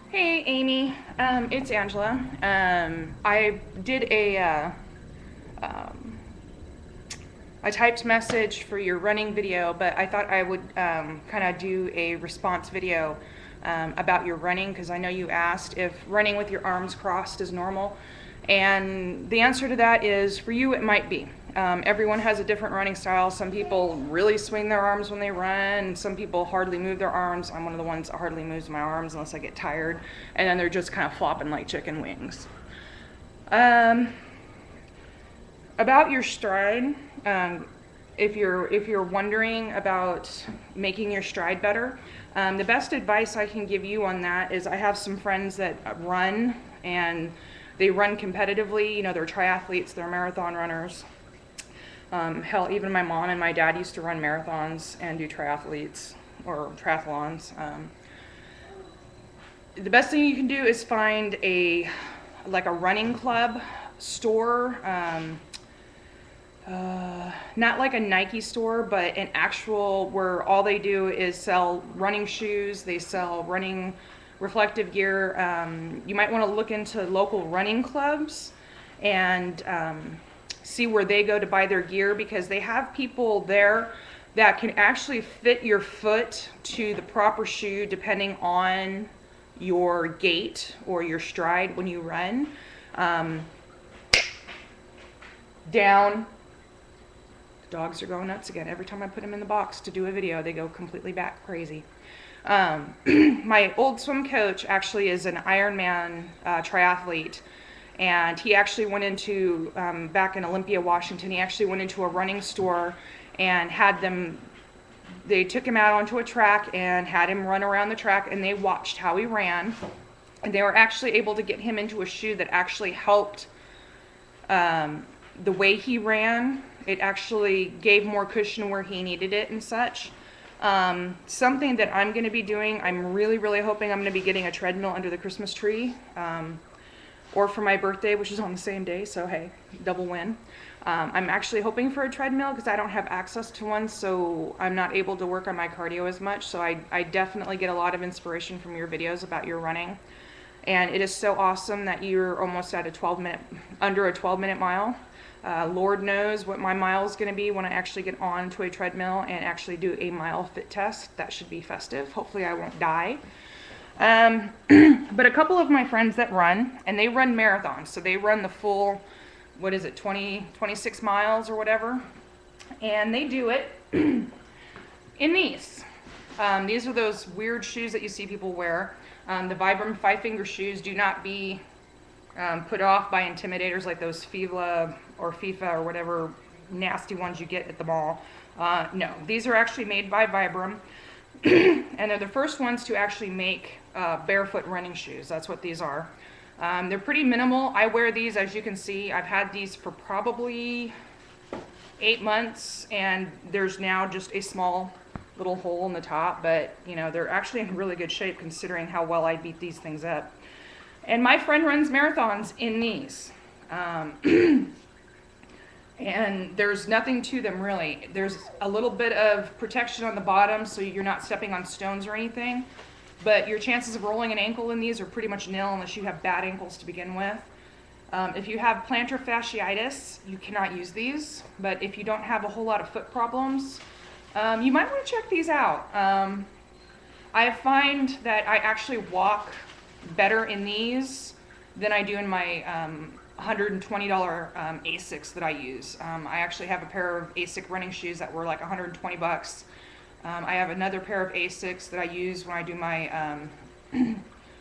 Hey, Amy. It's Angela. I did um, a typed message for your running video, but I thought I would kind of do a response video about your running because I know you asked if running with your arms crossed is normal. And the answer to that is for you, it might be. Everyone has a different running style. Some people really swing their arms when they run. Some people hardly move their arms. I'm one of the ones that hardly moves my arms unless I get tired. And then they're just kind of flopping like chicken wings. Um, about your stride, if you're wondering about making your stride better, the best advice I can give you on that is I have some friends that run and they run competitively. You know, they're triathletes, they're marathon runners. Hell, even my mom and my dad used to run marathons and do triathletes or triathlons. The best thing you can do is find a running club store. Not like a Nike store, but an actual where all they do is sell running shoes. They sell running reflective gear. You might want to look into local running clubs and see where they go to buy their gear because they have people there that can actually fit your foot to the proper shoe depending on your gait or your stride when you run. Down. Dogs are going nuts again. Every time I put them in the box to do a video, they go completely back crazy. My old swim coach actually is an Ironman triathlete, and he actually went into, back in Olympia, Washington, he actually went into a running store and they took him out onto a track and had him run around the track, and they watched how he ran, and they were actually able to get him into a shoe that actually helped the way he ran. It actually gave more cushion where he needed it and such. Something that I'm going to be doing, I'm really, really hoping I'm going to be getting a treadmill under the Christmas tree, or for my birthday, which is on the same day, so hey, double win. I'm actually hoping for a treadmill because I don't have access to one, so I'm not able to work on my cardio as much, so I definitely get a lot of inspiration from your videos about your running. And it is so awesome that you're almost at under a 12-minute mile. Lord knows what my mile is going to be when I actually get onto a treadmill and actually do a mile fit test. That should be festive. Hopefully I won't die. But a couple of my friends that run, and they run marathons, so they run the full, 26 miles or whatever, and they do it in these. These are those weird shoes that you see people wear. The Vibram 5-finger shoes. Do not be put off by intimidators like those FIFA or whatever nasty ones you get at the mall. No, these are actually made by Vibram, and they're the first ones to actually make barefoot running shoes. That's what these are. They're pretty minimal. I wear these, as you can see. I've had these for probably 8 months, and there's now just a small little hole in the top, but you know, they're actually in really good shape considering how well I beat these things up. And my friend runs marathons in these. And there's nothing to them really. There's a little bit of protection on the bottom so you're not stepping on stones or anything, but your chances of rolling an ankle in these are pretty much nil unless you have bad ankles to begin with. If you have plantar fasciitis, you cannot use these, but if you don't have a whole lot of foot problems, you might want to check these out. I find that I actually walk better in these than I do in my $120 Asics that I use. I actually have a pair of Asic running shoes that were like 120 bucks. I have another pair of Asics that I use when I do my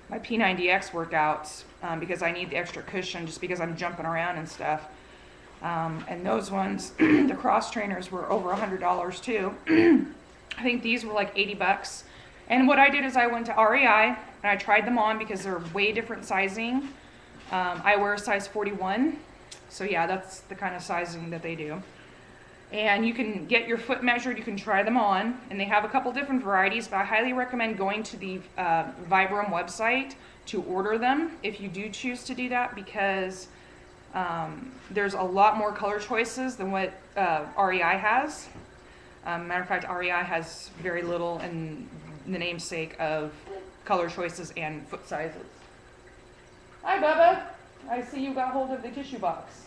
my P90X workouts because I need the extra cushion just because I'm jumping around and stuff. And those ones, the cross trainers, were over $100 too. I think these were like 80 bucks. And what I did is I went to REI and I tried them on because they're way different sizing. I wear a size 41, so yeah, that's the kind of sizing that they do. And you can get your foot measured, you can try them on, and they have a couple different varieties, but I highly recommend going to the Vibram website to order them if you do choose to do that, because there's a lot more color choices than what REI has. Matter of fact, REI has very little in the namesake of color choices and foot sizes. Hi, Bubba. I see you got hold of the tissue box.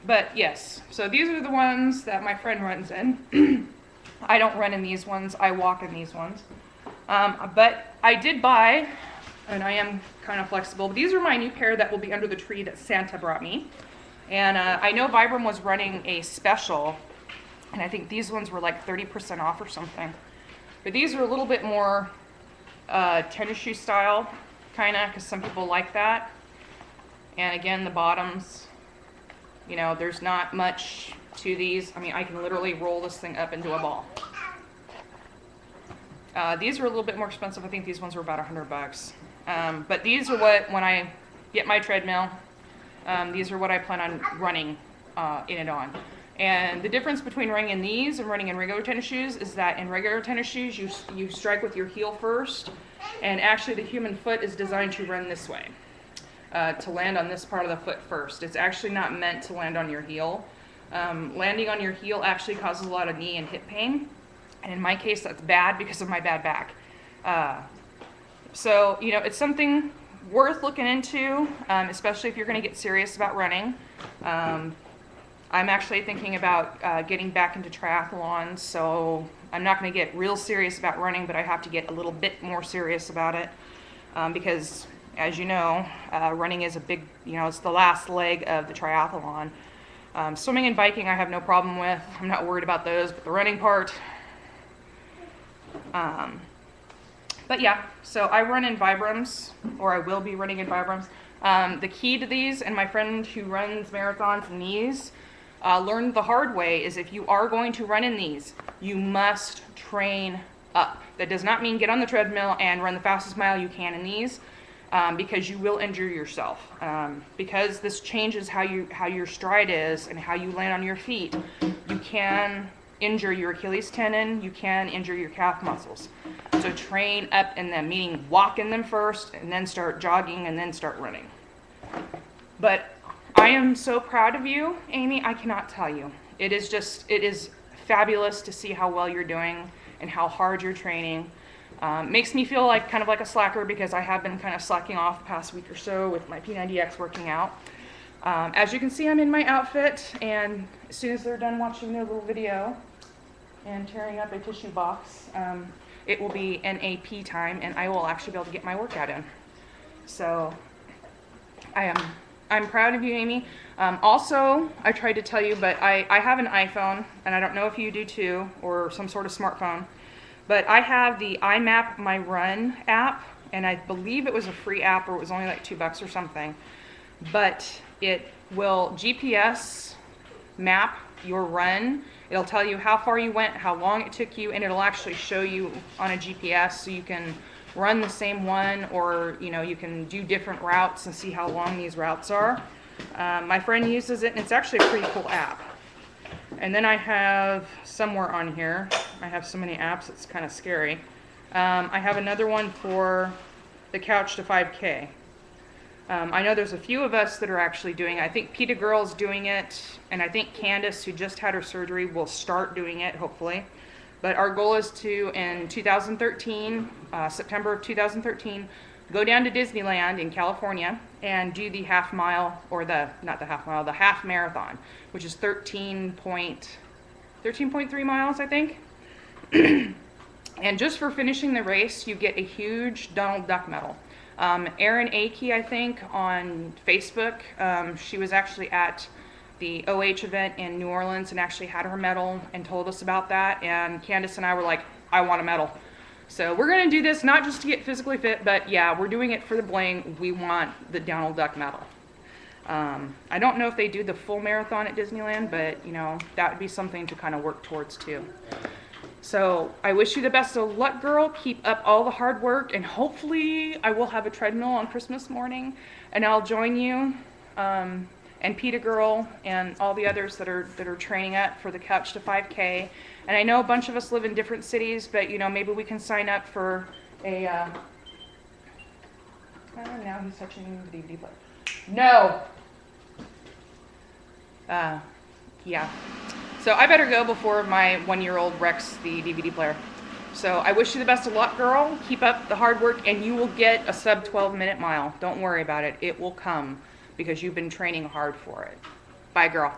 But yes, so these are the ones that my friend runs in. I don't run in these ones, I walk in these ones. But I did buy, and I am kind of flexible, but these are my new pair that will be under the tree that Santa brought me. And I know Vibram was running a special, and I think these ones were like 30% off or something. But these are a little bit more tennis shoe style, kind of, because some people like that. And again, the bottoms, you know, there's not much to these. I mean, I can literally roll this thing up into a ball. These are a little bit more expensive. I think these ones were about $100. But these are what, when I get my treadmill, these are what I plan on running in it on. And the difference between running in these and running in regular tennis shoes is that in regular tennis shoes, you strike with your heel first, and actually the human foot is designed to run this way, to land on this part of the foot first. It's actually not meant to land on your heel. Landing on your heel actually causes a lot of knee and hip pain, and in my case, that's bad because of my bad back. So, you know, it's something worth looking into, especially if you're going to get serious about running. I'm actually thinking about getting back into triathlons, so I'm not going to get real serious about running, but I have to get a little bit more serious about it because, as you know, running is a big, you know, it's the last leg of the triathlon. Swimming and biking I have no problem with. I'm not worried about those, but the running part. But yeah, so I run in Vibrams, or I will be running in Vibrams. The key to these, and my friend who runs marathons in these, learned the hard way, is if you are going to run in these, you must train up. That does not mean get on the treadmill and run the fastest mile you can in these, because you will injure yourself. Because this changes how your stride is and how you land on your feet, you can injure your Achilles tendon, you can injure your calf muscles. So train up in them, meaning walk in them first and then start jogging and then start running. But I am so proud of you, Amy, I cannot tell you. It is fabulous to see how well you're doing and how hard you're training. Makes me feel like kind of like a slacker because I have been kind of slacking off the past week or so with my P90X working out. As you can see, I'm in my outfit, and as soon as they're done watching their little video and tearing up a tissue box, it will be NAP time, and I will actually be able to get my workout in. So I'm proud of you, Amy. Also, I tried to tell you, but I have an iPhone, and I don't know if you do too, or some sort of smartphone, but I have the iMap My Run app, and I believe it was a free app, or it was only like $2 or something, but it will GPS map your run. It'll tell you how far you went, how long it took you, and it'll actually show you on a GPS so you can run the same one, or you know, you can do different routes and see how long these routes are. My friend uses it, and it's actually a pretty cool app. And then I have somewhere on here, I have so many apps it's kind of scary. I have another one for the Couch to 5K. I know there's a few of us that are actually doing it. I think PETA Girl's doing it, and I think Candace, who just had her surgery, will start doing it, hopefully. But our goal is to, in 2013, September of 2013, go down to Disneyland in California and do the half mile, or not the half mile, the half marathon, which is 13.3 miles, I think. And just for finishing the race, you get a huge Donald Duck medal. Erin Akey, I think, on Facebook, she was actually at the OH event in New Orleans and actually had her medal and told us about that. And Candace and I were like, I want a medal. So we're going to do this not just to get physically fit, but yeah, we're doing it for the bling. We want the Donald Duck medal. I don't know if they do the full marathon at Disneyland, but you know, that would be something to kind of work towards too. So I wish you the best of luck, girl. Keep up all the hard work, and hopefully I will have a treadmill on Christmas morning, and I'll join you, and PETA Girl, and all the others that are training up for the Couch to 5K. And I know a bunch of us live in different cities, but you know, maybe we can sign up for a. Now he's touching the DVD player. No. Yeah. So I better go before my 1-year-old wrecks the DVD player. So I wish you the best of luck, girl. Keep up the hard work, and you will get a sub 12-minute mile. Don't worry about it. It will come because you've been training hard for it. Bye, girl.